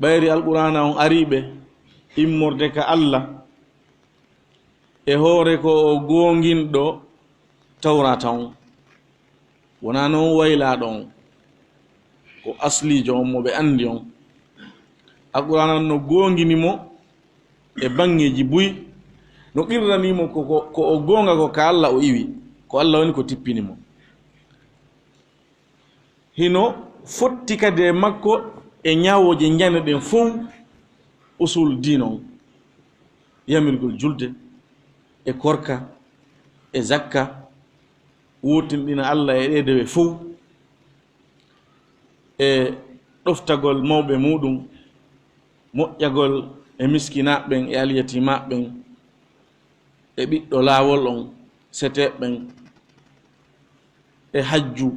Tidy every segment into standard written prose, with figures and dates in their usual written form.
ɓayri alqur'ana on ariɓe immorde ka Allah e hoore ko o gonginɗo tawrata on wona noon waylaɗo on ko aslijo on mo ɓe andi on alqur'ana on no gonginimo e bangeji buy no qirranimo ko o gonga ko ka Allah o iwi ko Allah woni ko tippinimo hino fotti kadi e makko e ñawoje jane ɗen fof usul dinon yamirgol julde e korka e zakka wotinɗina Allah e ɗedewe fof e ɗoftagol mawɓe muɗum moƴƴagol e miskinaɓen e alyatimaɓen e ɓiɗɗo laawol on seteɓen e hajju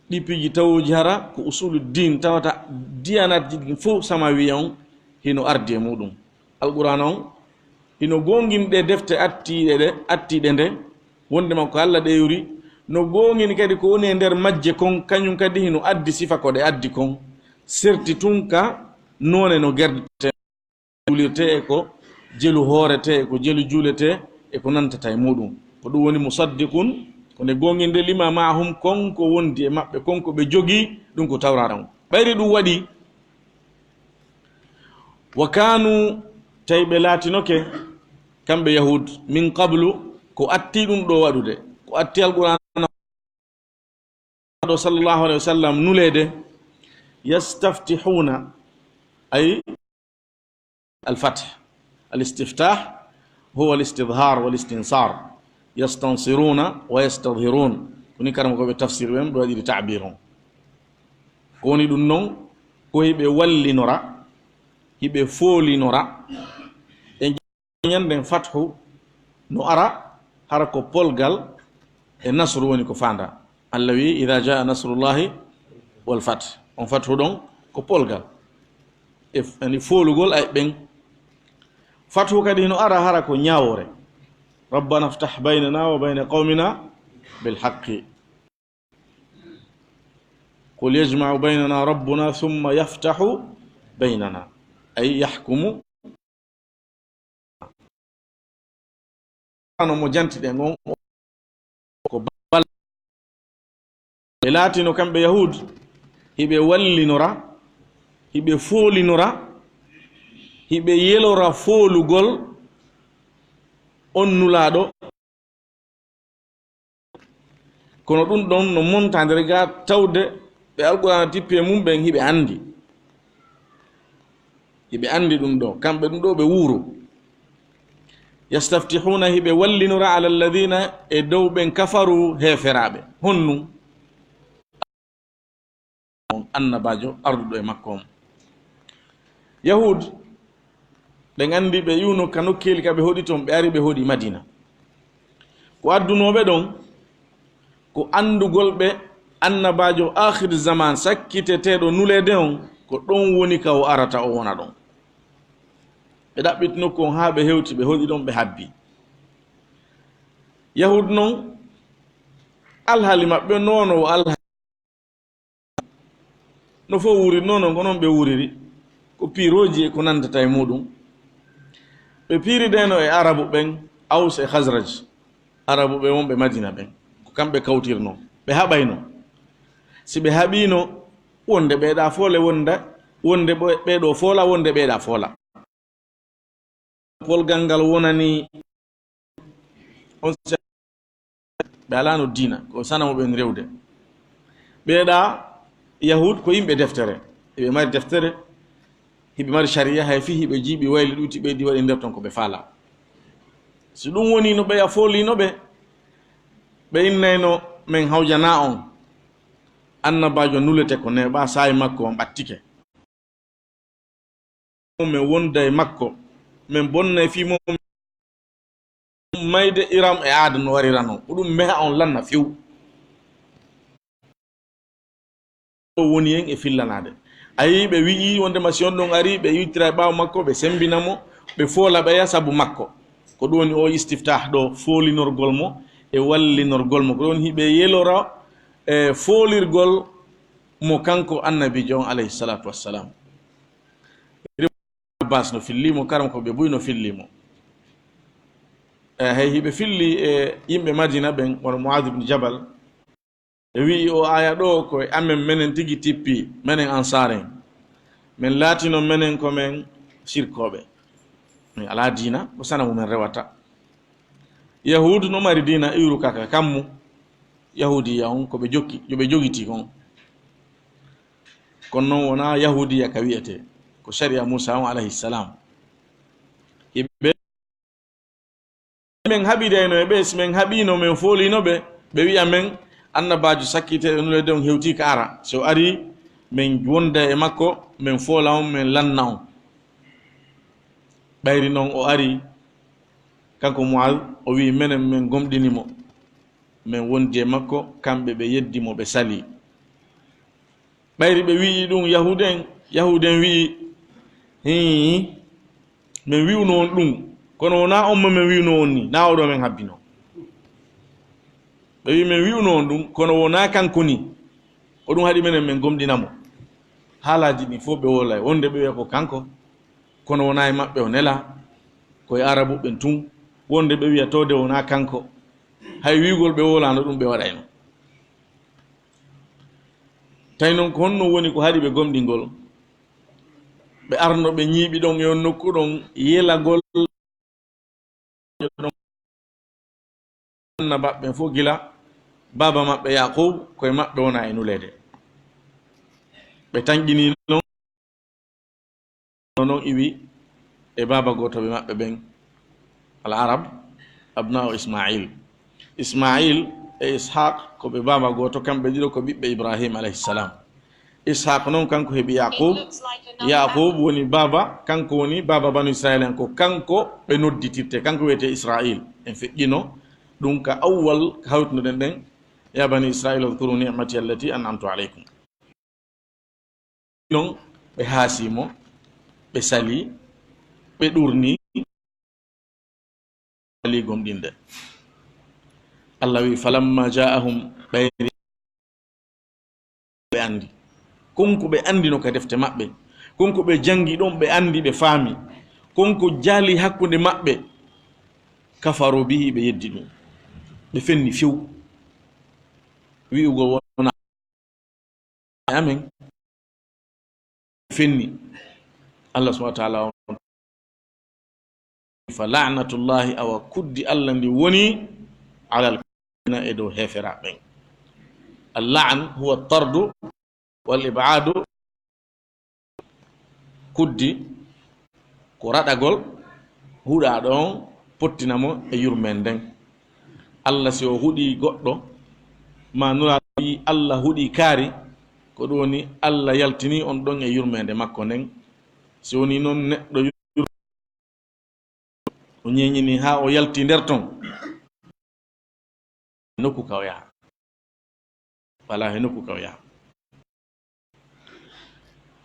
ɗi piji tawuji hara ko usulu din tawata diyanatji ɗin fof sama wiya on hino ardi e muɗum alqur'ana on hino gonginɗe defte attiɗe nde wondema ko Allah ɗeyori no gongini kadi ko woni e nder majje kon kañum kadi hino addi sifa ko ɗe addi kon serti tun ka none no gerdete julirte e ko jelu hoorete e ko jelu juulete e ko nantata e muɗum ko ɗum woni musaddiqun ko nde gonginde lima mahum konko wondi e maɓɓe konko ɓe jogii ɗum ko tawrata on ɓayri ɗum waɗi wa kanu tawi ɓe laatinoke kamɓe yahud min qablu ko atti ɗum ɗo waɗude ko atti alqur'ana ɗo sallllahu alayhi wa sallam nulede yastaftihuna ay alfath alistiftah huwa alistidhar walistinsar yastansiruna wa yastadhirun koni karama koɓe tafsir ɓen ɓe waɗiri tabir on ko woni ɗum noon ko hiɓe wallinora hiɓe foolinora e ñanden fathu no ara hara ko polgal e nasru woni ko fanda Allah wi idha jaa nasrullahi wal fath on fathu ɗon ko polgal e ani foolugol ay ɓen fathu kadi no ara hara ko ñawore rabbana ftah baynana wa bayna qawmina bilhaqqi qul yajma'u baynana rabbuna thumma yaftahu baynana ay yahkumu no mo jantiɗen on ko bal ɓe laatino kamɓe yahud hiɓe wallinora hiɓe foolinora hiɓe yelora foolugol on nulaaɗo kono ɗum ɗon no montande ga tawde ɓe alqur'ana tippe mum ɓen hiɓe andi ɗum ɗo kamɓe ɗum ɗo ɓe wuuro yastaftihuna hiɓe wallinora ala alladina e dow ɓen kafaru heferaɓe honnu on annabajo arduɗo e makko on yahud ɓe andi ɓe yuno ka nokkeli ka ɓe hoɗi toon ɓe ari ɓe hoɗi madina ko addunoɓe ɗon ko andugol ɓe annabajo akhir zaman sakkiteteɗo nulede on ko ɗon woni ka o arata o wona ɗon ɓe ɗaɓɓiti nokku on haa ɓe hewti ɓe hoɗi ɗon ɓe habbi yahud noon alhaali maɓɓe nono o alhaali no fof wuri nono ko noon ɓe wuriri ko piroji e ko nandata e muɗum ɓe piirideno e arabu ɓen aus e khasraj arabu ɓe wonɓe madina ɓen ko kamɓe kawtirno ɓe haɓayno si ɓe haɓino wonde ɓeeɗa foole wonde ɓeeɗo foola wonde ɓeeɗa foola polgal ngal wonani on ɓe alano dina ko sanamo ɓen rewde ɓeeɗa yahud ko yimɓe deftere eɓe mari deftere hiɓe mari sharia hay fi hiɓe jiiɓi wayli ɗuti ɓeydi waɗi nder ton ko ɓe faala so ɗum woni no ɓeya foolinoɓe ɓe innayno min hawjana on annabajo nulete ko neɓa saayi makko on ɓattike min wonda e makko min bonna e fimo mayde iram e aada no warira noon ko ɗum meha on lanna few woni hen e fillanade ayi ɓe wi'i wondema si on ɗon ari ɓe yittira e ɓaawo makko ɓe sembinamo ɓe foola ɓeya sabu makko ko ɗum woni o istiftah ɗo foolinorgol mo e wallinorgol mo ko ɗon hiɓe yelora e foolirgol mo kanko annabijo on alayhi salatu wassalam abbas no fillimo karam ko ɓe buy no fillimo hay hiɓe filli e yimɓe madina ɓen wono Muad ibn Jabal e wi o aya ɗo koye amen menen tigi tippi menen ansar en min laatino menen komin sirkoɓe min ala dina ko sana mumen rewata yahudu no mari dina iwru kaka kammu yahudiya on koɓe jokki yoɓe jogiti kon kono noon wona yahudiya ka wiyete ko sharia Musa on alayhi salam hiɓe men haɓidayno e ɓe simen haɓino min folinoɓe ɓe wiya men annabajo sakkiteɗo nulede on hewti ka ara so ari min wonda e makko min foola on min lanna on ɓayri noon o ari kanko Muad o wi menen min gomɗinimo min wondi e makko kamɓe ɓe yeddimo ɓe sali ɓayri ɓe wii ɗum yahuden wii min wiwno on ɗum kono wona on mo min wiwno on ni na oɗo min habbino ɓe wi min wiwno on ɗum kono wona kanko ni o ɗum haɗi menen min gomɗinamo haalaji ɗi fof ɓe wolay wonde ɓe wiya ko kanko kono wona e maɓɓe o nela koye arabu ɓen tun wonde ɓe wiya towde wona kanko hay wigol ɓe wolano ɗum ɓe waɗayno tawi noon ko honno woni ko haɗi ɓe gomɗingol ɓe arno ɓe ñiiɓi ɗon e on nokku ɗon yelagol na maɓɓe fof gila baba maɓɓe Yaqub koye maɓɓe wona e nulede ɓe tanƴini noon iwi e baba goto ɓe maɓɓe ɓen al arab abna'u Ismail e Ishaq ko ɓe baba goto kamɓe ɗiɗo ko ɓiɓɓe Ibrahim alayhi salam Ishaq noon kanko heeɓi Yaqub woni baba kanko woni baba banu Israil en ko kanko ɓe nodditirte kanko wiyete Israil en feƴƴino ɗum ka awwal ka hawtinoɗen ɗen ya bani Israil udkuru ni'mati allati an'amtu alaykum non ɓe haasimo ɓe sali ɓe ɗurni sali gomɗinde Allah wi falamma ja'ahum ɓayri ɓe andi konko ɓe andi no ka defte maɓɓe konko ɓe jangi ɗon ɓe andi ɓe faami konko jaali hakkunde maɓɓe kafaro bihi ɓe yeddi ɗum ɓe fenni few wi'ugo wona amen fenni Allah subhanahu wa ta'ala fa la'natullahi awa kuddi Allah ndi woni alal kafirina e dow hefera ɓen al-la'n huwa at-tardu wal ib'adu kuddi ko raɗagol huɗa ɗon pottinamo e yurmen nden Allah si o huɗi goɗɗo ma nura yi Allah huɗi kaari ko ɗum woni Allah yaltini on ɗon e yurmede makko nden si woni noon neɗɗo o ñeñini ha o yalti nder ton nokku ka o yaha wala he nokku ka o yaha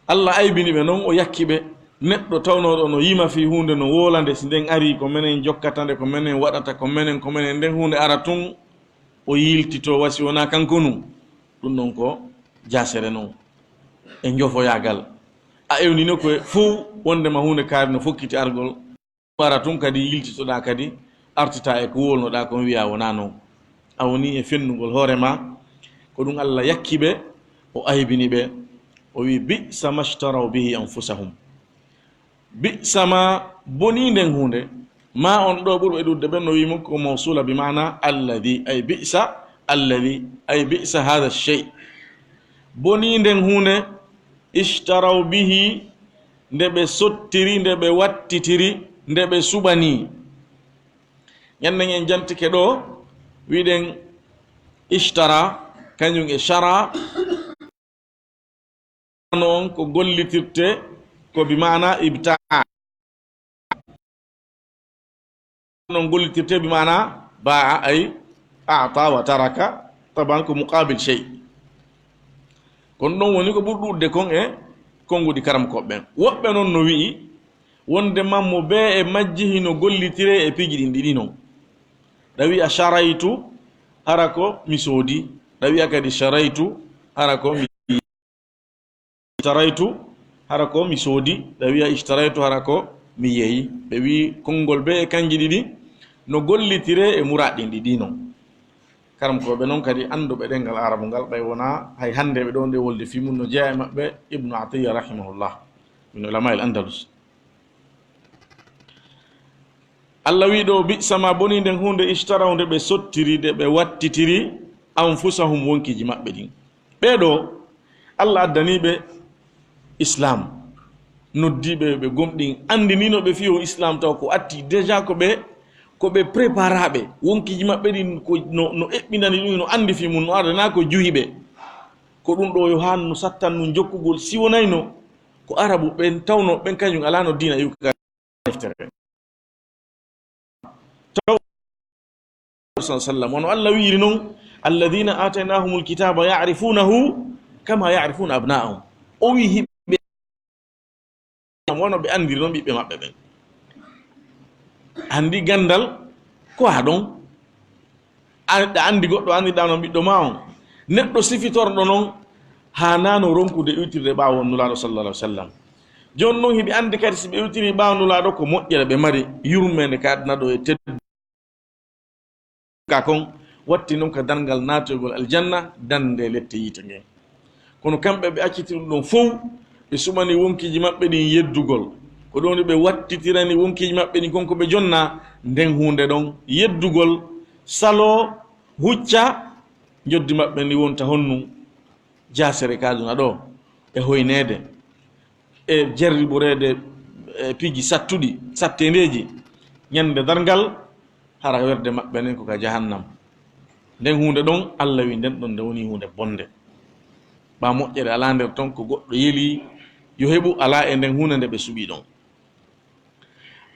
Allah aybini ɓe noon o yakki ɓe neɗɗo tawnoɗo no yima fi hunde no wolande si nden ari ko menen jokkatande ko menen waɗata ko menen nden hunde ara tun o yiltito wasi wona kanko nu ɗum ɗon ko jasere noon e jofoyagal a ewnino koye fuu wondema hunde kaari no fokkiti argol ara tun kadi yiltitoɗa kadi artita e ko wolnoɗa kon wiya wona noon a woni e fennugol hoorema ko ɗum Allah yakki ɓe o aybini ɓe o wi bi'sa mashtaraw bihi anfusahum bi'sa ma boni nden hunde ma on ɗo ɓurɓe ɗudde ɓen no wimo ko mawsula bi mana alladi ay bi'sa hada shay boni nden hunde ishtaraw bihi nde ɓe sottiri nde ɓe wattitiri nde ɓe suɓani ñanden en jantike ɗo wiɗen ishtara kañum e shara noon ko gollitirte ko bi mana ibtaa non gollitirte bi mana baa ay a'ta wa taraka taban ko muqabil shay kon ɗon woni ko ɓurɗude kon e konngudi karam koɓɓen woɓɓe noon no wi'i wonde mammo be e majjihi no gollitire e piji ɗin ɗiɗi noon ɗa wi'a sharaytu hara ko mi soodi ɗa wi'a kadi sharaytu hara ko mi sharaytu hara ko mi soodi ɓe wiya ishtaraytu hara ko mi yeeyi ɓe wi konngol be e kanji ɗiɗi no gollitire e muraɗin ɗiɗi noon karam koɓe noon kadi annduɓe ɗengal arabu ngal ɓay wona hay hannde ɓe ɗo nde wolde fimum no jeeya e maɓɓe ibnu atiya rahimahullah min ulama el andalus allah wi ɗo bisama boni nden hunde ishtaraw nde ɓe sottiri de ɓe wattitiri anfusahum wonkiji maɓɓe ɗin ɓeɗo allah addaniɓe islam noddiɓe ɓe gomɗin andinino ɓe fiyo islam taw ko atti déjà ko ɓe préparaɓe wonkiji maɓɓe ɗin ko no eɓɓinani ɗum no andi fi mum no ardana ko juhiɓe ko ɗum ɗo yo han no sattan no jokkugol siwonayno ko arabu ɓen tawno ɓen kañum ala no dina yuka deftere taw sallam wono allah wiiri noon alladina ataynahum lkitaba yarifunahu kama yarifuna abna'ahum o wi hiɓɓe wono ɓe andiri noon ɓiɓɓe maɓɓe ɓen andi gandal ko ha ɗon aɗa andi goɗɗo andiɗa noon ɓiɗɗo ma on neɗɗo sifitorɗo noon ha nano ronkude iwtirde ɓawo nulaɗo sallallah alih w sallam joni noon hiɓe andi kadi si ɓe iwtiri ɓawo nulaɗo ko moƴƴere ɓe mari yurmede ka aduna ɗo e teddu ka kon watti noon ka dangal natogol aljanna dande lette yiite nge kono kamɓe ɓe accitiri ɗum fof ɓe sumani wonkiji maɓɓe ɗin yeddugol ko ɗon ɓe wattitirani wonkiji maɓɓe ɗin konko ɓe jonna nden hunde ɗon yeddugol salo hucca joddi maɓɓe ndi wonta honnu jasere kaduna ɗo e hoynede e jerriɓorede e piji sattuɗi sattendeji ñande dargal hara werde maɓɓe nden koka jahannam nden hunde ɗon allah wi nden ɗon nde woni hunde bonde ɓa moƴƴere ala nder ton ko goɗɗo yeeli yo heɓu ala e nden hunde nde ɓe suɓi ɗon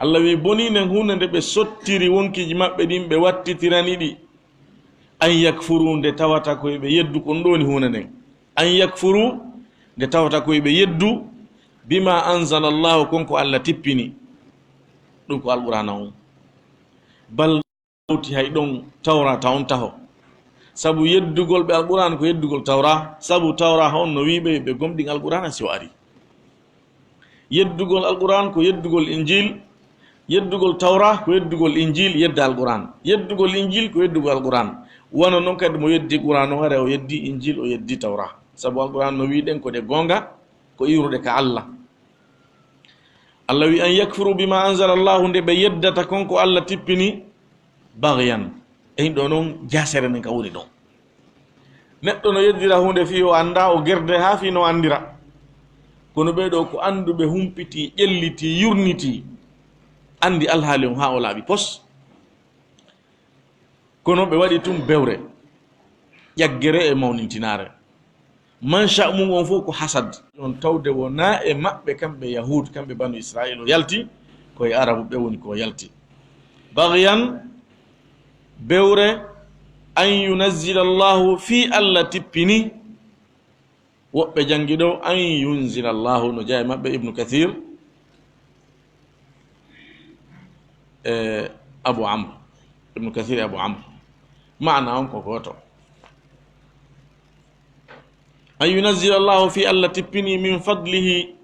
allah wi boni nden hunde nde ɓe sottiri wonkiji maɓɓe ɗin ɓe wattitiraniɗi an yakfuru nde tawata koyeɓe yeddu kon ɗoni hunde nden an yakfuru nde tawata koyeɓe yeddu bima anzala llahu konko allah tippini ɗum ko alqur'ana on bal ɗawti hay ɗon tawrata on taho sabu yeddugol ɓe alqur'ana ko yeddugol tawra sabu tawra on no wiɓe ɓe gomɗin alqur'ana si o ari yeddugol alqur'an ko yeddugol injil yeddugol tawra ko yeddugol injil yedda alqur'an yeddugol injil ko yeddugol alqur'an wono noon kadi mo yeddi qur'an o hare o yeddi injil o yeddi tawra sabu alqur'an no wiɗen ko ɗe gonga ko iwrude ka allah allah wi an yakfuru bima anzala llahu nde ɓe yeddata konko allah tippini bagyan eyin ɗo noon jasere nden ka woni ɗon neɗɗo no yeddira hunde fi o anda o gerde ha fi no andira kono ɓeɗo ko anduɓe humpiti ƴelliti yurniti andi alhaali on ha o laaɓi pos kono ɓe waɗi tum bewre ƴaggere e mawnintinare mancha mum on fof ko hasad on tawde wona e maɓɓe kamɓe yahud kamɓe banu israil o yalti koye arabu ɓe woni ko yalti bagyan bewre an yunazzila llahu fi allah tippini woɓɓe jangi ɗo an yunzila llahu no jeeya maɓɓe ibnu kathir e abou amre ibnu kathir e abou amre mana on ko goto an yunazzila llahu fi allah tippini min fadlihi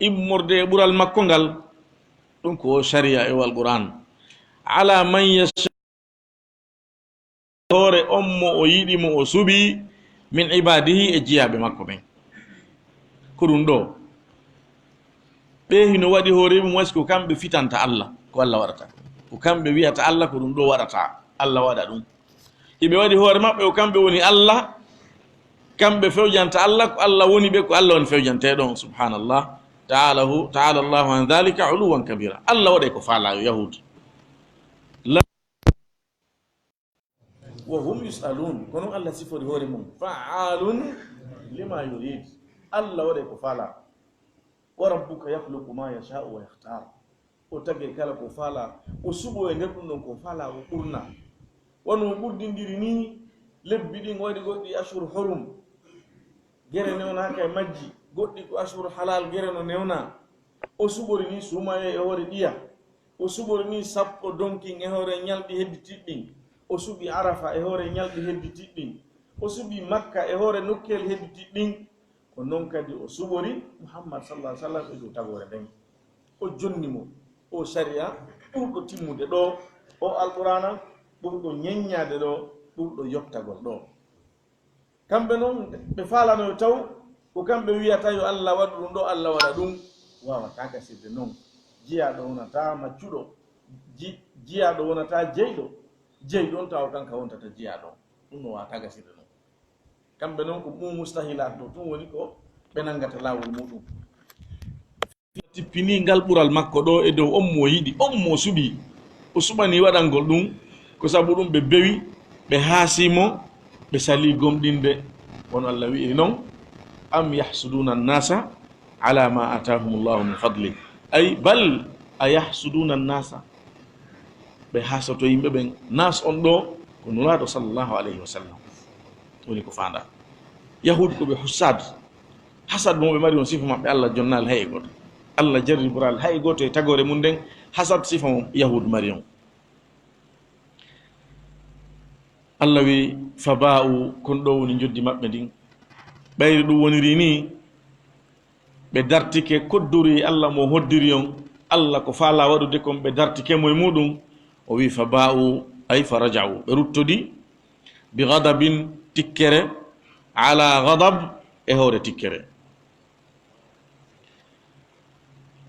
immorde e ɓural makko ngal ɗum ko sharia e alquran ala man yasha hoore on mo o yiɗimo o suɓi min ibadihi e jiyaɓe makko ɓen ko ɗum ɗo ɓe hino waɗi hoore mum wasi ko kamɓe fitanta allah ko allah waɗata ko kamɓe wiyata allah ko ɗum ɗo waɗata allah waɗa ɗum hiɓe waɗi hoore maɓɓe ko kamɓe woni allah kamɓe fewjanta allah ko allah woni ɓe ko allah woni fewjanteɗon subhanallah taala allahu an dhalika uluwan kabira allah waɗe ko faalayo yahude wa hum yusalun kono allah sifori hoore mum faalun lima yurid allah waɗe ko faala wa rabbuka yahluqu ma yashau wa yahtar o tagge kala ko faala o suɓo e nder ɗum ɗon ko faala o ɓurna wono ɓurdidiri ni lebbi ɗin waɗi goɗɗi ashhur horum gere newnaka e majji goɗɗi ko ashhur halal gere no newna o suɓori ni sumaye e hoore ɗiya o suɓori ni sappo donkin e hoore ñalɗi heddi tiɗɗin o suɓi arafa e hoore ñalɗi heddi tiɗɗin o suɓi makka e hoore nokkel heddi tiɗɗin ko non kadi o suɓori muhammad sallallahu alaihi wasallam e dow tagore nden o jonnimo o sharia ɓurɗo timmude ɗo o alqur'ana ɓurɗo ñeññade ɗo ɓurɗo yottagol ɗo kamɓe noon ɓe falanoyo taw ko kamɓe wiyata yo allah waɗu ɗum ɗo allah waɗa ɗum wawata gasirde noon jiyaɗo wonata maccuɗo jiyaɗo wonata jeyɗo jeyɗon taw kanka wontata jiyaɗo ɗum no wawata gasirde noon kamɓe noon ko ɗum mustahilat ɗo ɗum woni ko ɓe nangata lawol muɗum tippini ngal ɓural makko ɗo e dow on mo yiɗi on mo suɓi o suɓani waɗangol ɗum ko sabu ɗum ɓe bewi ɓe haasimo ɓe sali gomɗinde wono allah wi'iri noon am yahsuduna annasa ala ma atahum llahu min fadli ay bal a yahsuduna annasa ɓe hasoto yimɓe ɓen nas on ɗo ko nuraɗo sallllahu alayhi wa sallam woni ko fanda yahudi ko ɓe hussad hasad mo ɓe mari on sifa maɓɓe allah jonnal hay goto allah jarri bural hay goto e tagore mum nden hasad sifa mo yahude mari on allah wi fa ba'u kon ɗo woni joddi maɓɓe ndin ɓayri ɗum woniri ni ɓe dartike koddori allah mo hoddiri on allah ko faala waɗude kon ɓe dartike mo e muɗum o wi fa ba'u ay fa raja'u ɓe ruttodi bi ghadabin tikkere ala ghadab e hoore tikkere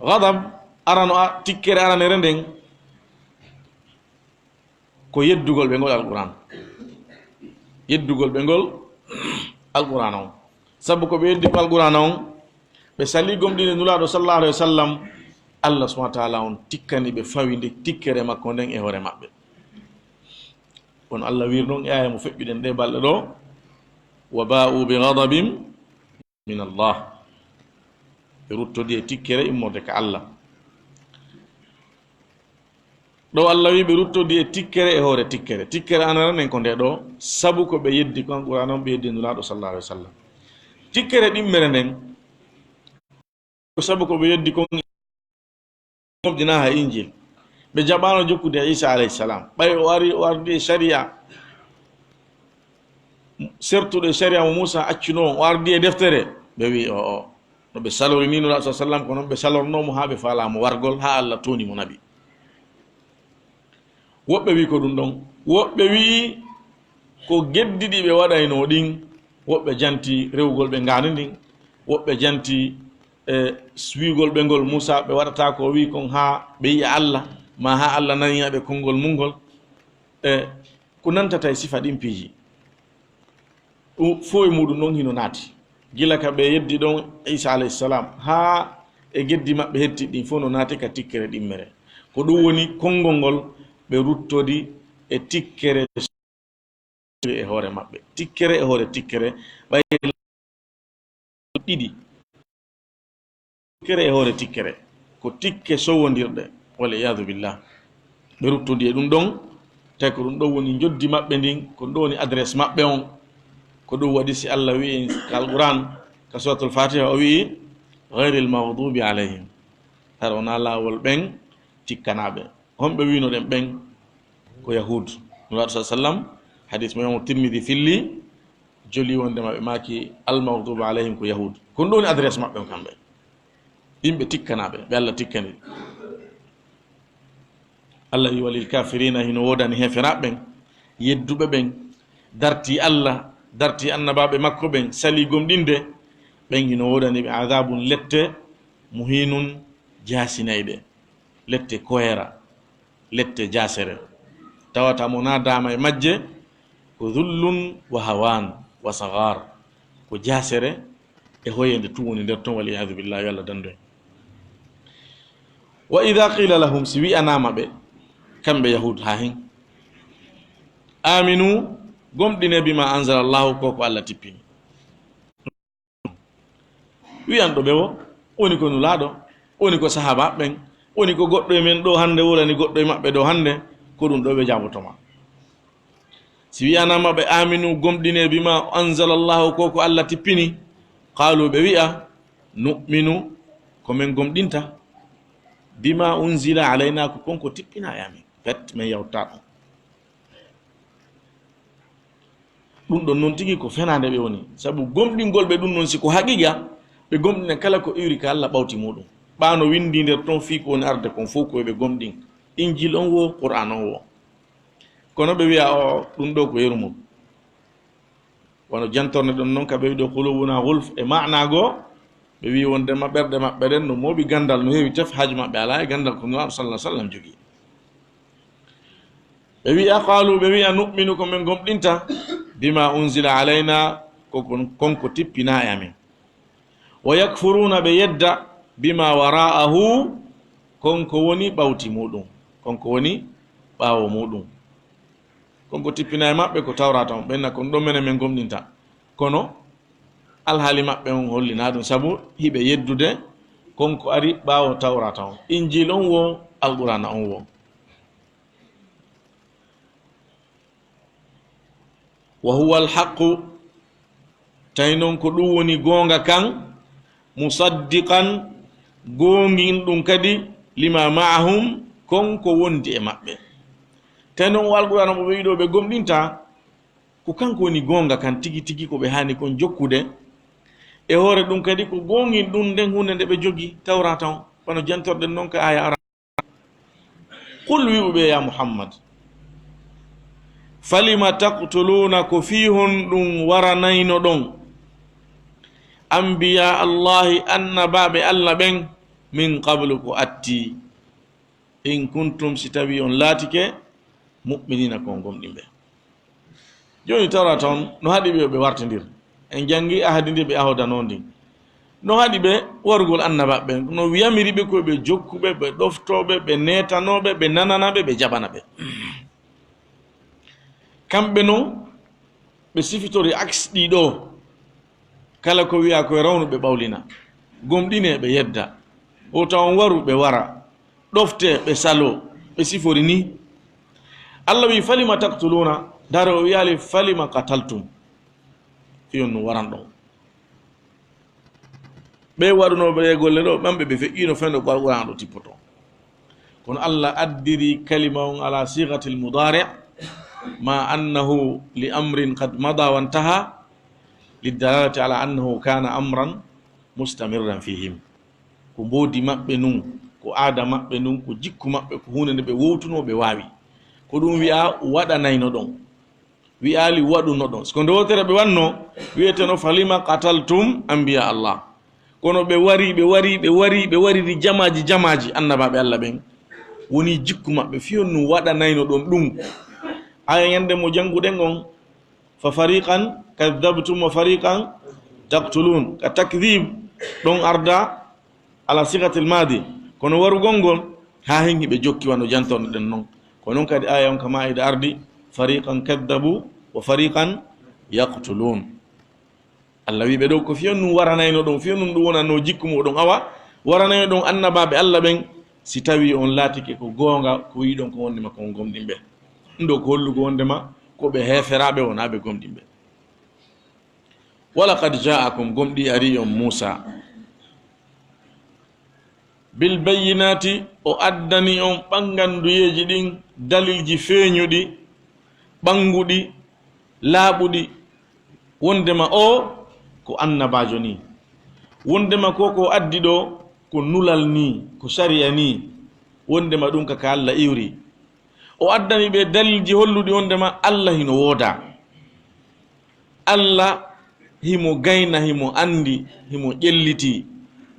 ghadab arano tikkere aranere nden ko yeddugol ɓe ngol alquran yeddugol ɓe ngol alquran on sabu ko ɓe yeddi ko alquran on ɓe sali gomɗinde nulaɗo sallallahu alayhi wa sallam allah subahana taala on tikkani ɓe fawide tikkere makko nden e hoore maɓɓe kono allah wir noon e aya mo feɓɓiɗen ɗe balɗe ɗo wa ba'u bi ghadabin min allah ɓe ruttodi e tikkere immorde ka allah ɗo allah wi ɓe ruttodi e tikkere e hoore tikkere tikkere anara nen ko nde ɗo sabu ko ɓe yeddi ko alquran on ɓe yeddi nulaɗo sallallahu alayhi wa sallam tikkere ɗimmere nden ko sabu ko ɓe yeddi kon gomɗina ha injil ɓe jaɓano jokkude e isa alayhi salam ɓay o ardi e sharia sertuɗo e sharia mo moussa accuno o ardi e deftere ɓe wi o no ɓe salori ni nulaɗo sa sallam ko noon ɓe salornomo ha ɓe falamo wargol ha allah toni mo naɓi woɓɓe wi ko ɗum ɗon woɓɓe wi ko geddiɗi ɓe waɗayno ɗin woɓɓe janti rewgol ɓe ngani ndin woɓɓe janti wiigol ɓe ngol moussa ɓe waɗata ko wi kon ha ɓe yiya allah ma ha allah naniyaɓe konngol mungol ko nantata e sifa ɗin piiji ɗum fo e muɗum noon hino naati gila ka ɓe yeddi ɗon isa alayhisalam ha e geddi maɓɓe hetti ɗin fof no naati ka tikkere ɗimmere ko ɗum woni konngol ngol ɓe ruttodi e tikkere e hoore maɓɓe tikkere e hoore tikkere ɓay ɗiɗi tikkere e hoore tikkere ko tikke sowodirɗe wala iyadu billah ɓe ruttodi e ɗum ɗon tawi ko ɗum ɗon woni joddi maɓɓe ndin ko ɗum woni adresse maɓɓe on ko ɗum waɗi si allah wi ka alquran ka suratul fatiha o wi ghayril maghdubi alayhim har wona laawol ɓen tikkanaɓe homɓe winoɗen ɓen ko yahud nuraɗo sa sallam hadis mo yomo tirmidi filli joli wonde maɓe maki almaghdubi alayhim ko yahud kon ɗo woni adresse maɓɓe on kamɓe yimɓe tikkanaɓe ɓe allah tikkani allah wi walil kafirina hino wodani heferaɓen yedduɓe ɓen darti allah darti annabaɓe makko ɓen sali gomɗinde ɓen hino wodani ɓe adabun lette muhinun jasinayɗe lette koyera lette jasere tawata mo nadama e majje ko dhullun wa hawan wa sagar ko jasere e hoyende tum woni nder toon waliyadu billah yo allah dando en wa ida qila lahum si wi'anama ɓe kamɓe yahud ha hen aminu gomɗine bima anzala llahu ko ko allah tippini wiyanɗo ɓe wo woni ko nulaɗo woni ko sahaba ɓen woni ko goɗɗo e men ɗo hande wolani goɗɗo e maɓɓe ɗo hande ko ɗum ɗo ɓe jabotoma si wiyanama ɓe aminu gomɗine bima anzala llahu ko ko allah tippini qalu ɓe wi'a nu'minu komin gomɗinta bima unzila alayna ko konko tippina e amin pet min yawta ɗum ɗum ɗon noon tigi ko fenande ɓe woni sabu gomɗingol ɓe ɗum noon siko haqiqa ɓe gomɗina kala ko iwri ka Allah ɓawti muɗum ɓano windi nder ton fi ko woni arde kon fof koyeɓe gomɗin injil on wo qur'an on wo kono ɓe wiya o ɗum ɗo ko yeru mum wono jantorne ɗon noon ka ɓe wi ɗo qulubuna gulf e mana goo ɓe wi wondema ɓerɗe maɓɓe ɗen no mooɓi gandal no heewi tef haaju maɓɓe ala e gandal ko nuraɗo sallah sallam jogui ɓe wiya qalu ɓe wiya nu'minu ko min gomɗinta bima unzila alayna konko tippina e amen wa yakfuruna ɓe yedda bima wara'ahu konko woni ɓawti muɗum konko woni ɓaawo muɗum konko tippina e maɓɓe ko tawrata on ɓenna kon ɗon mene min gomɗinta kono alhaali maɓɓe on hollina ɗum sabu hiɓe yeddude konko ari ɓaawo tawrata on injil on wo alqur'ana on wo wa huwa alhaqu tawi noon ko ɗum woni goonga kan musaddiqan goongin ɗum kadi lima ma'ahum konko wondi e maɓɓe tawi noon o alqur'ana mo ɓe wiɗo ɓe gomɗinta ko kanko woni goonga kan tigi tigi ko ɓe hani kon jokkude e hoore ɗum kadi ko goongin ɗum nden hunde nde ɓe jogi tawrata on wano jantorɗen noon ka aya ara qul wiɓuɓe ya muhammad falima taqtuluna ko fihon ɗum waranayno ɗon anbiya allahi annabaɓe allah ɓen min qablu ko atti in kuntum si tawi on laatike mu'minina kon gomɗinɓe joni tawrata on no haɗi ɓe ɓe wartidir en jangi ahadi ndi ɓe ahodano ndin no haɗi ɓe wargol annabaɓe no wiyamiri ɓe koye ɓe jokkuɓe ɓe ɗoftoɓe ɓe netanoɓe ɓe nananaɓe ɓe jaɓana ɓe kamɓe noon ɓe sifitori axe ɗiɗo kala ko wiya koye rawnu ɓe ɓawlina gomɗine ɓe yedda o tawon waru ɓe wara ɗofte ɓe salo ɓe sifori ni allah wi falima taktuluna dare o wiyali falima qataltum fiyon no waran ɗon ɓe waɗunoɓe golle ɗo ɓamɓe ɓe feƴƴino fendo ko alqur'an ɗo tippoto kono allah addiri kalima on ala sigati l mudari ma annahu li amrin qad mada wantaha lidalalati ala annahu kana amran mustamirran fihim ko mbodi maɓɓe nun ko aada maɓɓe nun ko jikku maɓɓe ko hunde nde ɓe wowtuno ɓe wawi ko ɗum wiya waɗanayno ɗon wiyali waɗuno ɗon siko nde wotere ɓe wanno wiyeteno falima qataltum anbiya allah kono ɓe wariri jamaji annabaɓe allah ɓen woni jikku maɓɓe fiyon nu waɗanayno ɗon ɗum aya yande mo janguɗen on fa fariqan kadabtum wa fariqan taqtulun ka takdib ɗon arda ala sigatil madi kono warugol ngol ha hen hiɓe jokki wano jantorno ɗen noon ko noon kadi aya on kama ida ardi fariqan kadabu wa fariqan yaqtulun allah wiɓe ɗo ko fiyon num waranayno ɗon fiyon num ɗum wonanno jikku muɗon awa waranayno ɗon annabaɓe allah ɓen si tawi on laatike ko goonga ko wiɗon ko wondema kon gomɗinɓe ɗum ɗo ko hollugo wondema koɓe heferaɓe wonaɓe gomɗinɓe wala qad ja'akum gomɗi ari on Musa bil bayyinati o addani on ɓanganduyeji ɗin dalilji feeñuɗi ɓanguɗi laaɓuɗi wondema o ko annabajo ni wondema ko addi ɗo ko nulal ni ko sharia ni wondema ɗum ka Allah iwri o addani ɓe dalilji holluɗi wondema Allah hino wooda Allah himo gayna himo andi himo ƴelliti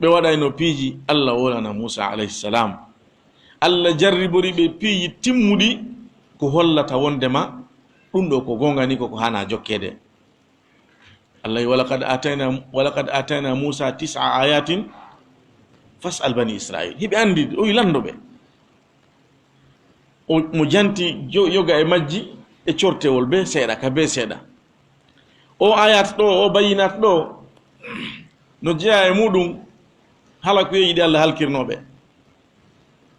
ɓe waɗayno piiji Allah wolana Musa alayhi salam Allah jarribori ɓe piiji timmuɗi ko hollata wondema ɗum ɗo ko gonga ni koko hana jokkede Allah yi walaqad atayna Musa 9 ayatin fas'al bani Israil hiɓe andi o yi landoɓe mo janti yoga e majji e cortewol be seeɗa ka be seeɗa o ayat ɗo o bayinat ɗo no jeeya e muɗum hala ko yiɗi Allah halkirnoɓe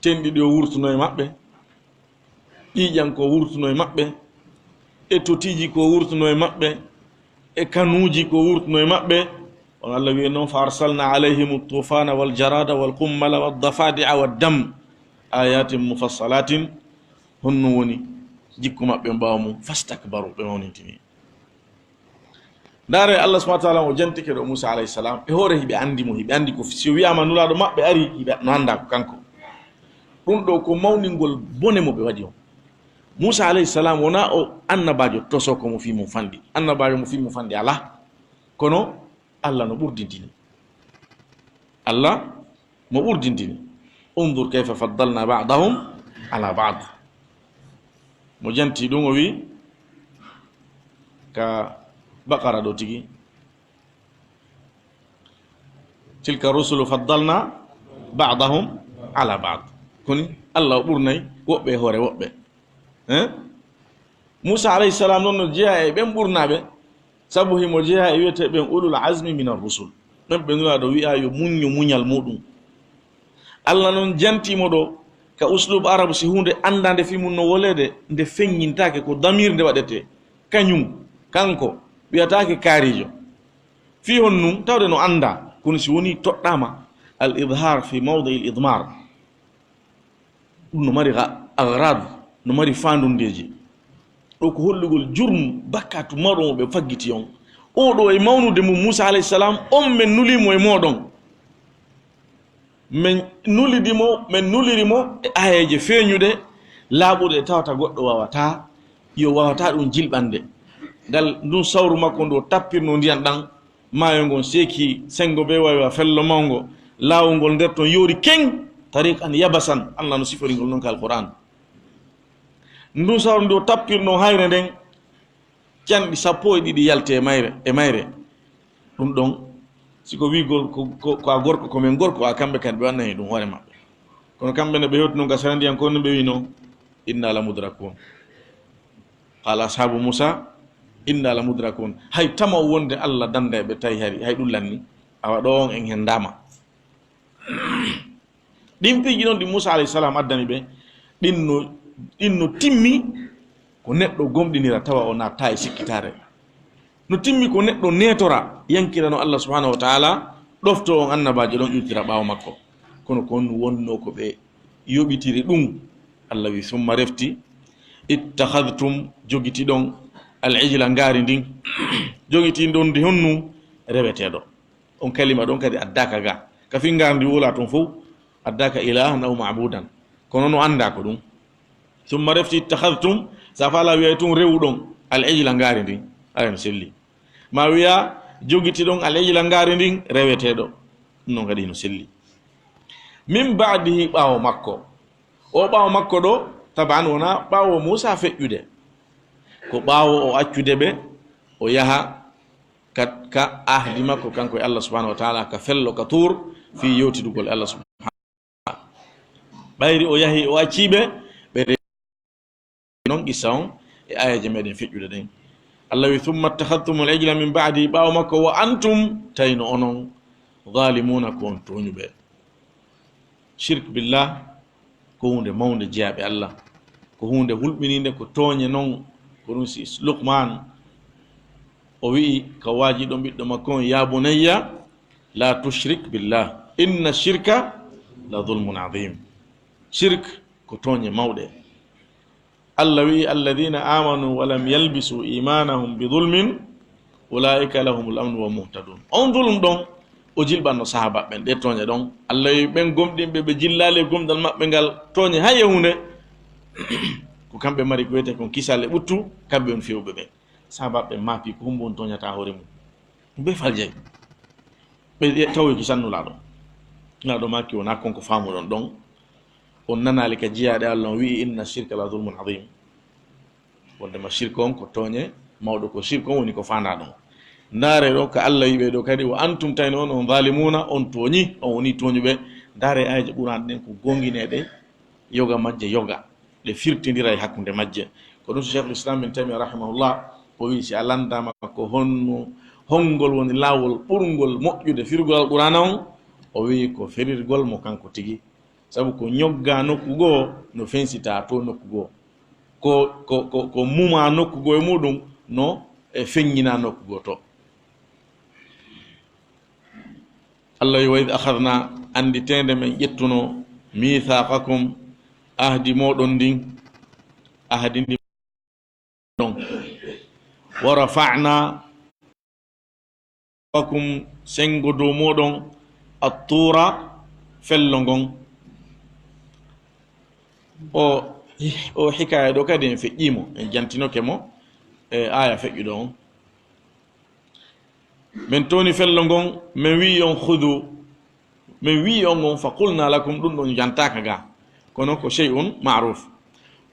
tenɗiɗi o wurtuno e maɓɓe ƴiƴan ko wurtuno e maɓɓe e totiji ko wurtuno e maɓɓe e kanuji ko wurtuno e maɓɓe on Allah wi noon fa arsalna alayhim tufana wal jarada wal qummala wad dafadi'a wad dam ayatin mufassalatin honno woni jikku maɓɓe mbawa mum fastakbaru ɓe mawnintini ndare Allah subhanahu wa ta'ala o jantike ɗo Musa alayhi salam e hoore hiɓe andi mo hiɓe andi ko si o wiyama nulaɗo maɓɓe ari hiɓe no anda ko kanko ɗum ɗo ko mawningol bone mo ɓe waɗi o Musa alayhi salam wona o annabajo toso ko mo fi mo fandi annabajo mo fi mo fandi ala kono Allah no ɓurdindini Allah mo ɓurdindini undur kayfa faddalna ba'dahum ala ba'd mo janti ɗum o wi ka baqara ɗo tigi tilka rusulu faddalna ba'dahum ala ba'd koni Allah o ɓurnay woɓɓe hoore woɓɓe Musa alayhi salam noon no jeeya e ɓen ɓurnaɓe sabu himo jeeya e wiyete ɓen ulul azmi min ar-rusul ɓen ɓe nulaɗo wi'a yo muñño muñal muɗum Allah noon jantimo ɗo ka uslub arabe si hunde andande fi mum no wolede nde feññintake ko damir nde waɗete kañum kanko wiyatake kaarijo fi hon num tawde no anda kono si woni toɗɗama al idhar fi mawdi al idmar ɗum no mari agrad no mari fandundeji ɗo ko hollugol jurmu bakkatu maɗon ɓe faggiti on oɗo e mawnude mum Musa alayhi salam on men nulimo e moɗon min nulirimo e ayeje feeñude laaɓude tawata goɗɗo wawata yo wawata ɗum jilɓande ngal ndun sawru makko ndo tappirno ndiyan ɗan maayo ngon seeki sengo be wawiwa fello mawgo laawol ngol nder ton yoori keng tariq an yabasan Allah no sifori ngol noon ka alquran ndun sawru ndo tappirno hayre nden canɗi 12 yalte e mayre ɗum ɗon siko wigol ko a gorko komin gorko a kamɓe kadi ɓe wannani ɗum hoore maɓɓe kono kamɓe ne ɓe hewtuno ga sarandiyankono no ɓe wino inna la mudrakun qala ashabu Musa inna la mudrakun hay tama wonde Allah danda ɓe tawi hay ɗum lanni awa ɗo on en hen dama ɗin piiji noon ɗi Musa alayhi salam addani ɓe ɗin no timmi ko neɗɗo gomɗinira tawa o natta e sikkitare no timmi ko neɗɗo netora yankirano Allah subhanahu wa ta'ala ɗofto on annabajo ɗon ƴuttira ɓawo makko kono kon wonno ko ɓe yoɓitiri ɗum Allah wi summa refti ittakhadtum jogiti ɗon al-ijla ngari ndin jogiti ɗon ndi honnu reweteɗo on kalima ɗon kadi addaka ga kafi ngardi wola ton fof addaka ilahan aw ma'budan kono no anda ko ɗum summa refti ittakhadtum sa fala wiya tun rewu ɗon al-ijla ngari ndin ayen selli ma wiya jogiti ɗon al-ijla ngari ndin reweteɗo non kadi no selli min ba'dihi ɓawo makko o ɓawo makko ɗo taban wona ɓawo Musa feƴƴude ko ɓawo o accude ɓe o yaha ka ahdi makko kanko e Allah subhanahu wa ta'ala ka fello ka tour fi yewtidugol Allah subhanahu wa ta'ala ɓayri o yahi o acciɓe ɓe non qissa on e ayaje meɗen feƴƴude ɗen Allah wi thumma ittakhadtum al-ijla min ba'di ɓawo makko wa antum tayno onon zalimuna ko on toñuɓe shirk billah ko hunde mawde jeyaɓe Allah ko hunde hulɓininde ko tooñe noon ko ɗum si Luqman o wi'i ka waajiɗo ɓiɗɗo makko on ya bunayya la tushrik billah inna shirka la dhulmun adhim shirk ko tooñe mawɗe Allah wi'i alladhina amanu wa lam yalbisu imanahum bi dhulmin ulaika lahumul amnu wa muhtadun on dhulm ɗon o jilɓanno sahaba ɓen ɗe tooñe ɗon Allah wi ɓen gomɗinɓe ɓe jillali gomɗal maɓɓe ngal tooñe ha yahunde ko kamɓe mari ko wiyete kon kisal e ɓuttu kamɓe on fewɓe ɓe sahaba ɓe maafi ko humbo on tooñata hoore mum ɗum ɓe faljeyi ɓe tawi kisannulaɗo laɗo maki wona konko famuɗon ɗon on nanali ka jiyaɗe Allah on wi inna shirka la dhulmun adhim wondema shirque on ko tooñe mawɗo ko shirque on woni ko fanda ɗon ndaare ɗo ko Allah yiɓe ɗo kadi wa antum tayno on zalimuna on tooñi on woni tooñuɓe ndaare ayaji ɓurani ɗen ko gongineɗe yoga majje yoga ɗe firtidira e hakkude majje ko ɗum so cheikhul islam bin Taymiyya rahimahullah o wi si a landama ko honngol woni laawol ɓurgol moƴƴude firgol alqur'ana on o wi ko ferirgol mo kanko tigi sabu ko ñogga nokku goo no fensita to nokku goo ko muma nokku goo e muɗum no e feññina nokku goo to Allah wi wa id akhadna anditende men ƴettuno mithaqakum ahdi moɗon ndin ahdi ndi ɗon wa rafa'na akum sengo do modon at-tura fellongon o hikaya do kadi en feƴƴimo en jantinoke mo aya feƴƴu ɗon min toni fello ngon min wi on khudu min wi on gon fa qulna lakum ɗum ɗon jantaka ga kono ko shay'un ma'ruf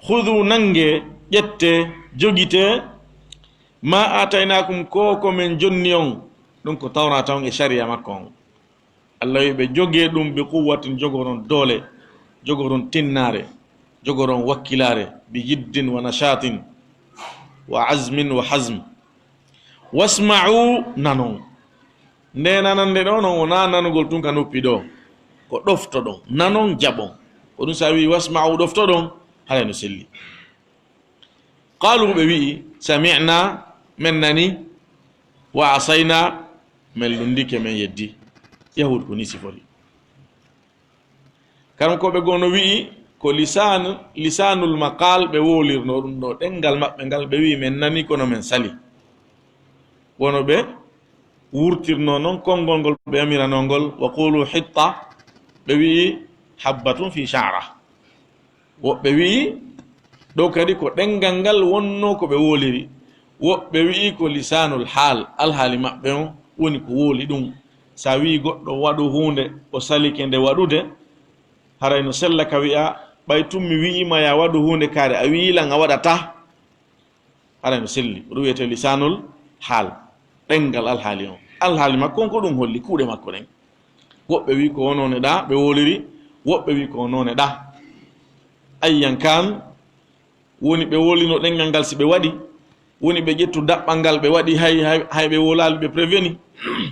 khudu nange ƴette jogite ma ataynakum ko min jonni on ɗum ko tawrata on e sharia makko on allah wi ɓe joge ɗum bi quwwatin jogoron doole jogoron tinnare jogoron wakkilare bi jiddin wa nashatin wa azmin wa hazm wasma'u nanon nde nanande ɗo non wona nanugol tun ka noppi ɗo ko ɗofto ɗon nanon jaɓon ko ɗum sa wi wasma'u ɗofto ɗon haya no selli qalu ɓe wi'i sami'na men nani wa asayna men lundike men yeddi yahud ko ni sifori karam ko ɓe gono wi'i ko lisanul maqal ɓe wolirno ɗum ɗo ɗengal maɓɓe ngal ɓe wi'i men nani kono men sali wono ɓe wurtirno noon konngol ngol ɓe yamiranongol wa qulu hitta ɓe wi'i habbatun fi sha'ra woɓɓe wi'i ɗo kadi ko ɗengal ngal wonno ko ɓe woliri woɓɓe wi'i ko lisanul hal alhaali maɓɓe on woni ko woli ɗum sa wi goɗɗo waɗu hunde o salike nde waɗude haray no sella ka wi'a ɓay tum mi wi'ima ya waɗu hunde kaare a wiilan a waɗata haray no selli ɗum wiyete lisanul hal ɗengal alhaali on alhaali makko on ko ɗum holli kuuɗe makko ɗen woɓɓe wi ko wonone ɗa ɓe woliri woɓɓe wi ko wonone ɗa ayyan kan woni ɓe wolino ɗengal ngal si ɓe waɗi woni ɓe ƴettu daɓɓal ngal ɓe waɗi hay ɓe wolali ɓe préveni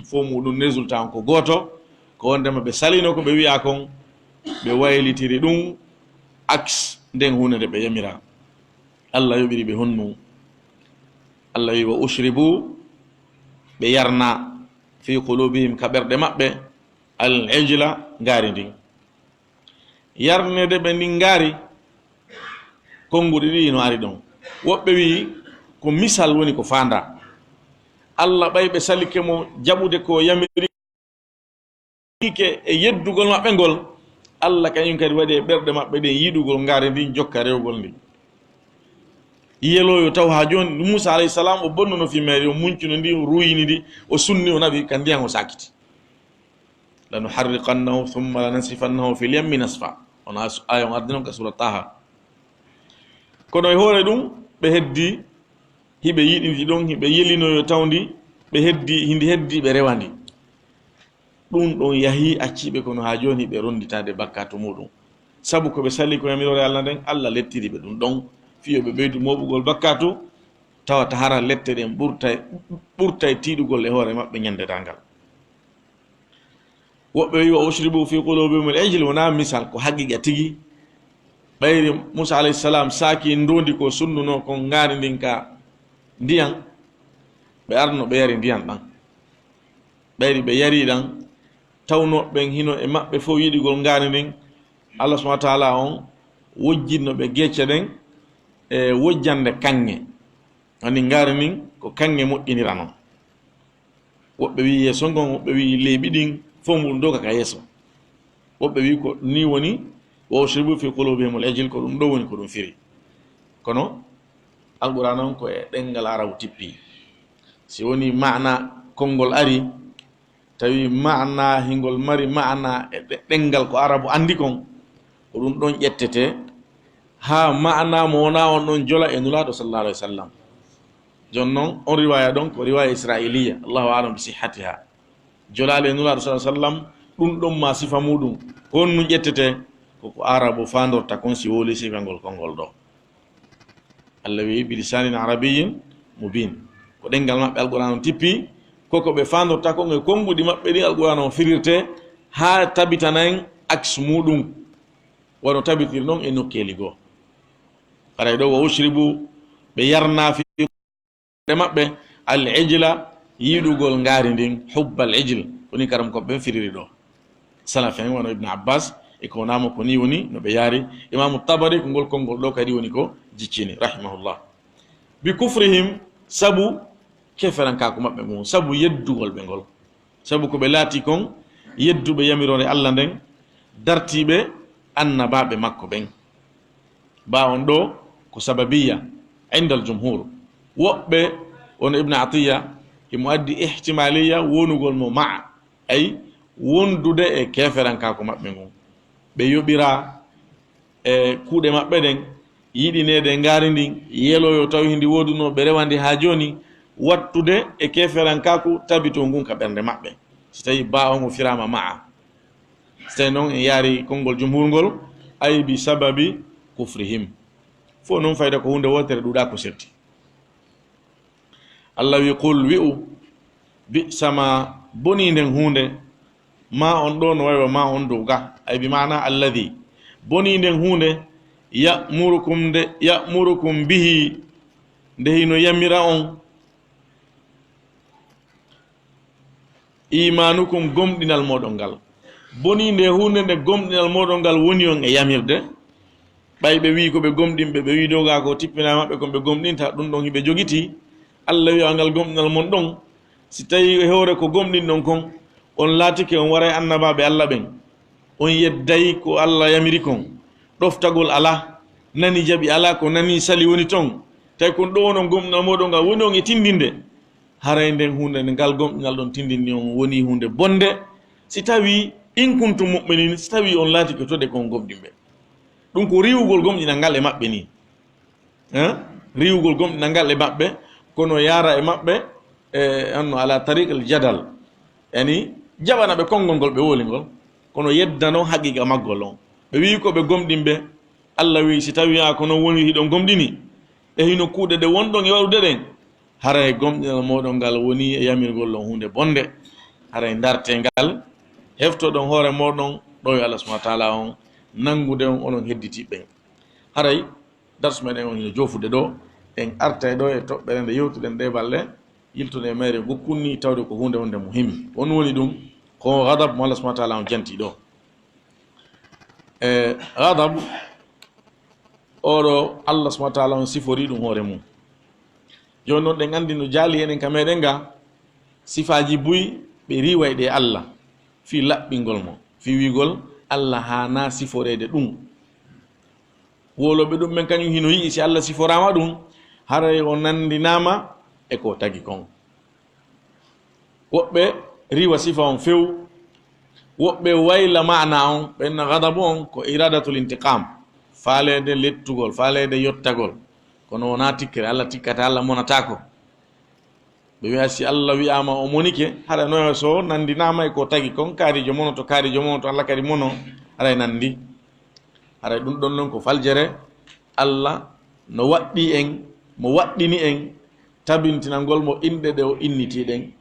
fo muɗum résultat on ko goto ko wondema ɓe salino ko ɓe wiya kon ɓe waylitiri ɗum axe nden hunde nde ɓe yamira allah yoɓiri ɓe honnu allah wi wa ushribu ɓe yarna fi qulubihim ka ɓerɗe maɓɓe al ijla ngaari ndin yarnede ɓe ndin ngaari konnguɗi ɗi no ari ɗon woɓɓe wi ko misal woni ko fanda allah ɓay ɓe salike mo jaɓude ko yamirike e yeddugol maɓɓe ngol allah kañum kadi waɗi e ɓerɗe maɓɓe ɗen yiɗugol ngaari ndin jokka rewgol ndin yeloyo taw ha joni Musa alayhi salam o bonnuno fimere o muncuno ndi o ruyini ndi o sunni o naɓi kan ndiyan o sakiti lanuharriqannahu thumma lanasrifannahu fil yammi nasfa on aya on ardi noon ka sura taha kono e hoore ɗum ɓe heddi hiɓe yiɗidi ɗon hiɓe yelinoyo tawndi ɓe heddi hindi heddi ɓe rewandi ɗum ɗon yahi acciɓe kono ha joni ɓe ronditade bakkato muɗum sabu koɓe sali ko yamirore allah nden allah lettiri ɓe ɗum ɗon fiyoɓe ɓeydu moɓugol bakkatu tawata hara lette ɗen ɓurtay tiiɗugol e hoore maɓɓe ñandetangal woɓɓe wi wa ushribu fi qulubihim al ijl wona misal ko haqiqa tigi ɓayri Musa alayhi salam saaki ndondi ko sunnuno kon ngaari ndin ka ndiyan ɓe arno ɓe yari ndiyan ɗan ɓayri ɓe yari ɗan tawno ɓen hino e maɓɓe fof yiɗigol ngaari ndin allah subahana wa taala on wojjinno ɓe gecce ɗen e wojjande kanŋe ani ngaari nin ko kanŋe moƴƴinira noon woɓɓe wi yeeso ngon woɓɓe wi leeɓi ɗin fof muɗum doga ka yeeso woɓɓe wi ko ni woni wa ushribu fi qulubihim al ijl ko ɗum ɗo woni ko ɗum firi kono alqur'an on ko e ɗengal arabu tippi si woni mana konngol ari tawi mana hingol mari mana e ɗengal ko arabu andi kon ko ɗum ɗon ƴettete ha mana mo wona on ɗon jola e nulaɗo sallallahu alayhi wa sallam jon noon on riwaya ɗon ko riwaya israiliya allahu alam bi sihhatiha jolale e nulaɗo sa sallam ɗum ɗon ma sifa muɗum honnu ƴettete koko arabu fandorta kon si woli sifangol konngol ɗo allah wi bilisanin arabiyin mubin ko ɗengal maɓɓe alqur'an on tippi koko ɓe fandorta kon e konnguɗi maɓɓe ɗi alqur'an on firirte ha tabitanan axe muɗum wono tabitiri noon e nokkeli goo haray ɗo wa ushribu ɓe yarna fi ɗe maɓɓe al ijla yiɗugol ngaari ndin hubbal ijl woni karam ko ɓen firiri ɗo salafin wono ibne abbas e ko wonama ko ni woni no ɓe yaari imamu tabari ko ngol konngol ɗo kadi woni ko jiccini rahimahullah bi kufrihim sabu keferanka ko maɓɓe mum sabu yeddugol ɓe ngol sabu ko ɓe laati kon yedduɓe yamirore Allah nden dartiɓe annabaɓe makko ɓen ba on ɗo ko sababiya indal jumhur woɓɓe on ibne atiya imo addi ihtimaliya wonugol mo maa ay wondude e keferanka ko maɓɓe ngon ɓe yoɓira e kuuɗe maɓɓe ɗen yiɗinede ngaari ndin yeloyo tawi hindi woduno ɓe rewandi ha joni wattude e keferankaku tabito ngun ka ɓernde maɓɓe so tawi ba on o firama maa so tawi noon en yaari konngol jumhur ngol ay bi sababi kufrihim fo noon fayda ko hunde wotere ɗuɗa ko serti Allah wi qul wi'u bi sama boni nden hunde ma on ɗo no waywa ma on dow ga ay bi mana alladi boni nden hunde ya'murukum bihi nde hino yamira on imanukum gomɗinal moɗon ngal boni nde hunde nde gomɗinal moɗon ngal woni on e yamirde ɓay ɓe wi ko ɓe gomɗinɓe ɓe wi doga ko tippina maɓɓe kon ɓe gomɗinta ɗum ɗon hiɓe jogiti Allah wi angal gomɗinal mon ɗon si tawi hewre ko gomɗin ɗon kon on laatike on waray annabaɓe Allah ɓen on yeddayi ko Allah yamiri kon ɗoftagol ala nani jaɓi ala ko nani sali woni toon tawi kon ɗo wonon gomɗinal moɗon ngal woni on e tindinde haray nden hunde nde ngal gomɗinal ɗon tindinni on woni hunde bonde si tawi in kuntum mu'minin si tawi on laati ko tode kon gomɗinɓe ɗum ko riwugol gomɗinal ngal e maɓɓe ni riwugol gomɗinal ngal e maɓɓe kono yara e maɓɓe anno ala tariqal jadal yani jaɓana ɓe konngol ngol ɓe woli ngol kono yeddano haqiqa maggol on ɓe wi ko ɓe gomɗinɓe Allah wi si tawi a ko noon woni hiɗon gomɗini e hino kuuɗe ɗe wonɗon e waɗude ɗen haray gomɗinal moɗon ngal woni e yamirgol on hunde bonde haray darte ngal heftoɗon hoore moɗon ɗo e Allah subahana taala on nangude on onon hedditiɓɓen haray darsu meɗen on hino jofude ɗo en arta e ɗo e toɓɓere nde yewtuɗen ɗe balle yiltude e mere gokkunni tawde ko hunde wonde muhim on woni ɗum ko gadab mo Allah subahana taala on janti ɗo e gadab oɗo Allah subahana taala on sifori ɗum hoore mum joni noon ɗen andi no jaali enen ka meɗen ga sifaji buy ɓe riway ɗe Allah fi laɓɓingol mo fi wigol Allah hana siforede ɗum woloɓe ɗum men kañum hino yii si Allah siforama ɗum haray o nandinama e ko tagi kon woɓɓe riwa sifa on few woɓɓe wayla mana on ɓenna gadabu on ko iradatul intiqam faalede lettugol faalede yottagol kono wona tikkere Allah tikkata Allah monatako ɓe wiya si Allah wiyama o monike haɗa noyo so nandinama e ko tagi kon kaarijo mono to Allah kadi mono haɗay nandi haɗay ɗum ɗon noon ko faljere Allah no waɗɗi en mo waɗɗini en tabintinalngol mo inɗe ɗe o innitiɗen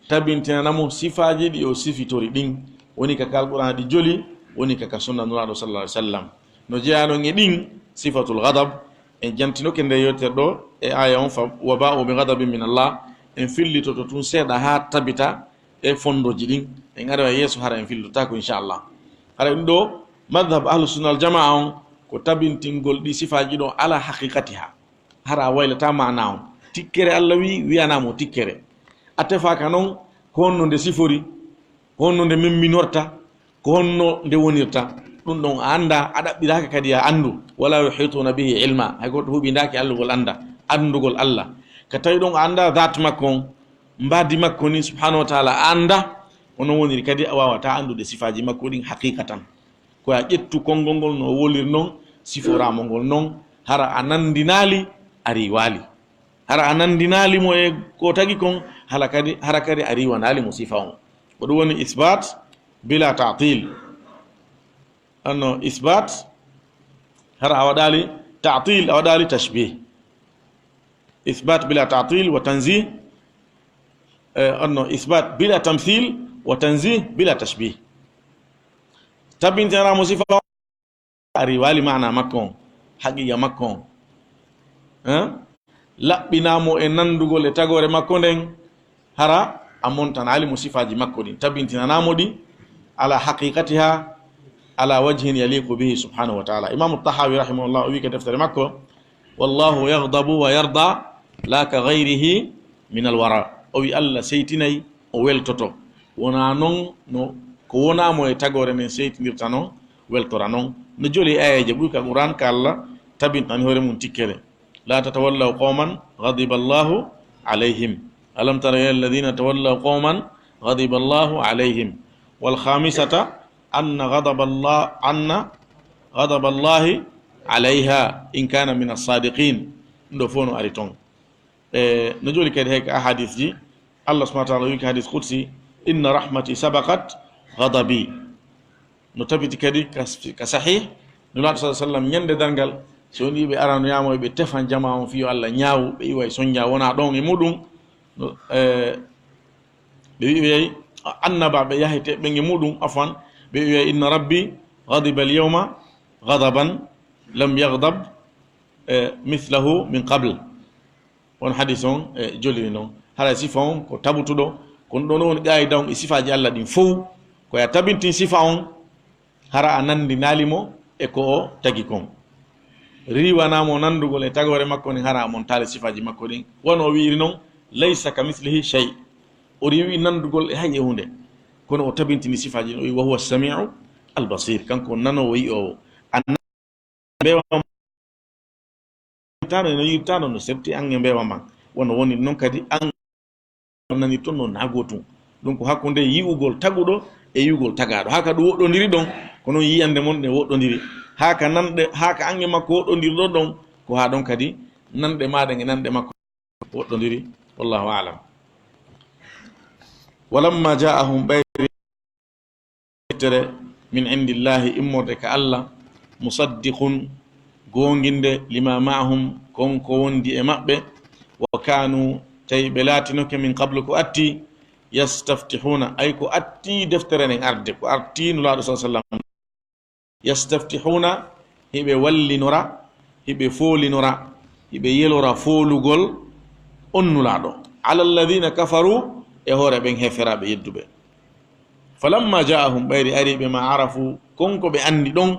tabintinanamo sifaji ɗi o sifitori ɗin woni kaka alquran ɗi joli woni kaka sunna nuraɗo sallallahu alaihi wasallam no jeeyano e ɗin sifatul ghadab en jantinoke nde yewtere ɗo e aya on fa wa ba'u bi ghadabin min Allah en fillitoto tun seeɗa ha tabita e fondoji ɗin en ara yeeso hara en fillotako inchallah hara ɗum ɗo madhab ahlu sunna al jamaa on ko tabintingol ɗi sifaji ɗo ala haqiqatiha hara waylata mana on tikkere Allah wi wiyanamo tikkere a tefaka noon ko honno nde sifori ko honno nde memminorta ko honno nde wonirta ɗum ɗon a anda a ɗaɓɓiraka kadi a andu wala yuhituna bihi ilma hay goto huuɓidaki allugol anda andugol Allah ka tawi ɗon a anda date makko on mbadi makko ni subhanahu wa taala a anda onon woniri kadi a wawata andude sifaji makko ɗin haqiqatan koye a ƴettu konngol ngol no wolir noon siforamo ngol noon hara a nandinali a riwali hara a nandinali mo e ko tagi kon hara kadi a riwanali mo sifa on ko ɗum woni isbat bila ta'til anno isbat hara a waɗali ta'til a waɗali tashbih isbat bila ta'til wa tanzih anno isbat bila tamthil wa tanzih bila tashbih tabintinanamo sifa a riwali mana makko on haqiqa makko on laɓɓinamo e nandugol e tagore makko nden hara a montanali mo sifaji makko ɗin tabintinanamo ɗi ala haqiqatiha ala wajhin yaliqu bihi subhanahu wa taala imamu tahawi rahimahullah o wi ke deftere makko wallahu yaghdabu wa yarda la ka gayrihi min alwara o wi Allah seytinayi o weltoto wona non no ko wonamo e tagore men seytindirta non weltora non no joli ayaje ɓuy ka qur'an ka Allah tabinɗani hoore mum tikkere la tatawallaw qawman ghadiba Allahu alayhim alam tara ila alladhina tawallaw qawman ghadiba Allahu alayhim wal khamisata anna ghadaba Allahi alayha in kana min as-sadiqin ndo fono ari ton no joli kadi hek ahadith ji Allah subhanahu wa ta'ala wi hadith qudsi inna rahmati sabaqat ghadabi no tabiti kadi ka sahih nulaɗo sa sallam ñande dargal so woni ɓe arano yamoy ɓe tefan jama on fiyo Allah ñaawu ɓe iway soñja wona ɗon e muɗum ɓe wi'ey annaba ɓe yahete ɓen e muɗum afan ɓe wi'ey inna rabbi ghadiba al yawma ghadaban lam yaghdab mithlahu min qabl on hadis on jolini noon haɗa sifa on ko tabutuɗo kono ɗon woni ƴawi dawn e sifaji Allah ɗin fof koya tabintin sifa on hara a nandi naalimo e ko o tagi kon riwanamo nandugol e tagore makko ni hara mon taale sifaji makko ɗin wono wiiri noon laysa ka mislihi shay o riwi nandugol e hay e hunde kono o tabintini sifaji ɗin o wi wa huwa samiu albasir kanko nanowo yi'owo tano no yirtano no septi an e mbewa man wono woni noon kadi an nani toon no nagotum donc hakkude yi'ugol taguɗo e yi'ugol tagaɗo haka ɗum woɗɗodiri ɗon ko noon yiyande mon ɗe woɗɗodiri haka nanɗe haka ange makko woɗɗodiri ɗon ɗon ko ha ɗon kadi nanɗe maɗe e nanɗe makko woɗɗodiri wallahu alam walamma ja'ahum ɓeytere min indillahi immorde ka Allah musaddiqun gonginde lima ma'ahum konko wondi e maɓɓe wa kanu tawi ɓe laatinoke min qablu ko atti yastaftihuna ay ko atti deftere nden arde ko arti nulaaɗo sa sallam yastaftihuna hiɓe wallinora hiɓe foolinora hiɓe yelora foolugol on nulaaɗo ala alladina kafaru e hoore ɓen heferaɓe yedduɓe falamma ja'ahum ɓayri ariɓe ma arafu konko ɓe anndi ɗon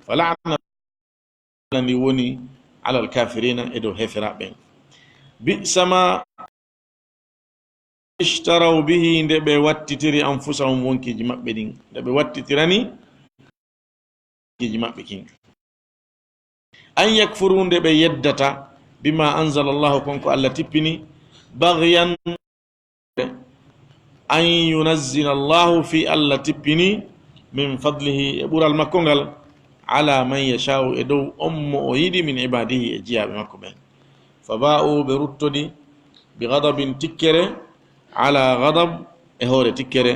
falana ndi woni ala alkafirina e dow heferaɓen bi'sama ishtaraw bihi nde ɓe wattitiri anfusahum wonkiji maɓɓe ɗin nde ɓe wattitirani wonkiji maɓɓe kin an yakfuru nde ɓe yeddata bima anzala allahu konko Allah tippini bagyan an yunazzila allahu fi Allah tippini min fadlihi e ɓural makko ngal ala man yashau e dow ommo o yiɗi min ibadihi e jiyaɓe makko ɓen fa ba'u ɓe ruttodi bi gadabin tikkere ala gadab e hoore tikkere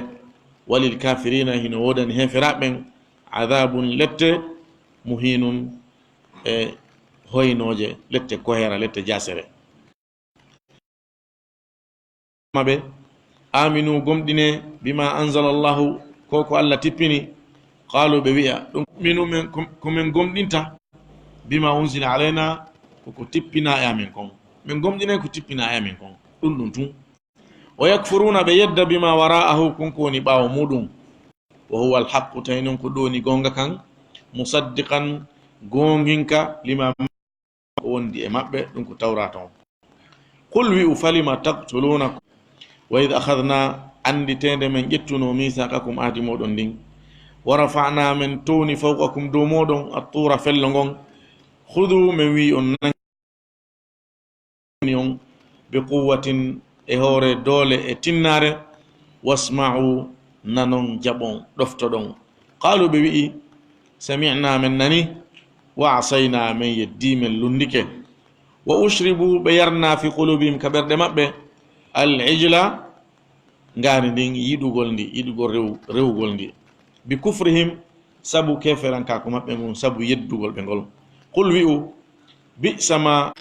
walil kafirina hino wodani heferaɓen adabun lette muhinun e hoynoje lette kohera lette jasere maɓe aminu gomɗine bima anzala allahu koko Allah tippini qalu ɓe wi'a ɗum minu men komin gomɗinta bima unzila alayna koko tippina e amin kon min gomɗine ko tippina e amin kon ɗum ɗum tun o yakfuruna ɓe yedda bima wara'ahu konko woni ɓaawo muɗum wa huwa alhaqqu tawi noon ko ɗoni gonga kan musaddiqan gonginka lima wondi e maɓɓe ɗum ko tawrata on qul wi'u falima taqtuluna wa id akhadna anditede men ƴettuno misaqakum ahdi moɗon ndin wa rafa'na men towni fawqakum dow moɗon attura fello ngon khudu men wi on nani on bi quwwatin e hoore doole e tinnare wasma'u nanon jaɓon ɗoftoɗon qalu ɓe wi'i sami'na men nani wa asayna men yeddi men lundike wa ushribu ɓe yarna fi qulubihim ka ɓerɗe maɓɓe al ijla ngani ndin yiɗugol ndi yiɗugol rewugol ndi bi kufrihim sabu keferanka ko maɓɓe mum sabu yeddugol ɓe ngol qul wi'u bi'sama